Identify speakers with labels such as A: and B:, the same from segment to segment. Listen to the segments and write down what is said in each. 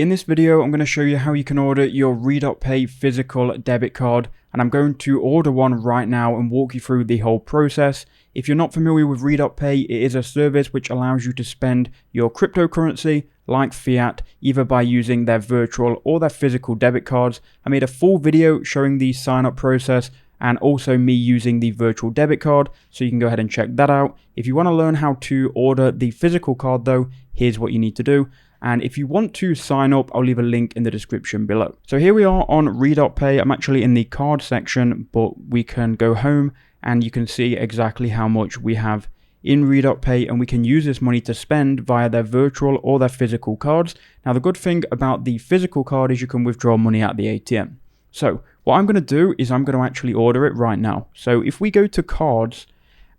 A: In this video, I'm going to show you how you can order your RedotPay physical debit card, and I'm going to order one right now and walk you through the whole process. If you're not familiar with RedotPay, it is a service which allows you to spend your cryptocurrency like fiat, either by using their virtual or their physical debit cards. I made a full video showing the sign up process and also me using the virtual debit card, so you can go ahead and check that out. If you want to learn how to order the physical card though, here's what you need to do. And if you want to sign up, I'll leave a link in the description below. So here we are on RedotPay. I'm actually in the card section, but we can go home and you can see exactly how much we have in RedotPay, and we can use this money to spend via their virtual or their physical cards. Now the good thing about the physical card is you can withdraw money at the ATM. So what I'm going to do is I'm going to actually order it right now. So if we go to cards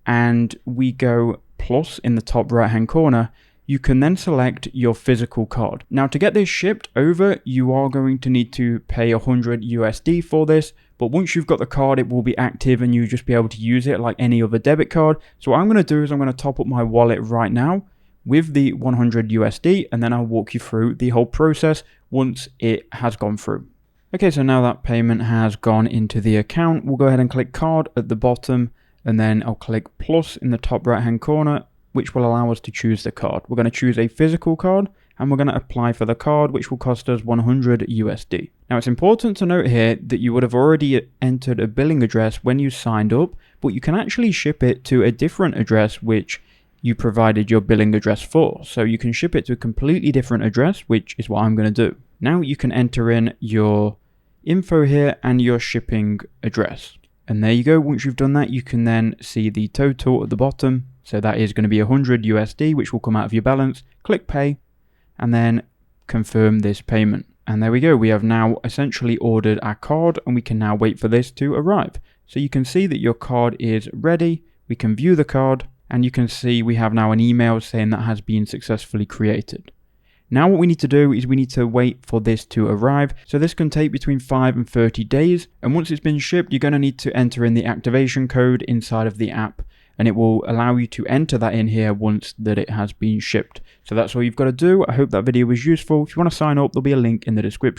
A: and we go plus in the top right hand corner, you can then select your physical card. Now to get this shipped over, you are going to need to pay 100 USD for this, but once you've got the card, it will be active and you'll just be able to use it like any other debit card. So what I'm going to do is I'm going to top up my wallet right now with the 100 USD, and then I'll walk you through the whole process once it has gone through. Okay, so now that payment has gone into the account, we'll go ahead and click card at the bottom, and then I'll click plus in the top right hand corner, which will allow us to choose the card. We're going to choose a physical card and we're going to apply for the card, which will cost us 100 USD. Now it's important to note here that you would have already entered a billing address when you signed up, but you can actually ship it to a different address which you provided your billing address for. So you can ship it to a completely different address, which is what I'm going to do. Now you can enter in your info here and your shipping address. And there you go. Once you've done that, you can then see the total at the bottom. So that is going to be 100 USD, which will come out of your balance. Click pay and then confirm this payment. And there we go. We have now essentially ordered our card, and we can now wait for this to arrive. So you can see that your card is ready. We can view the card, and you can see we have now an email saying that has been successfully created. Now what we need to do is we need to wait for this to arrive. So this can take between 5 and 30 days. And once it's been shipped, you're going to need to enter in the activation code inside of the app, and it will allow you to enter that in here once that it has been shipped. So that's all you've got to do. I hope that video was useful. If you want to sign up, there'll be a link in the description.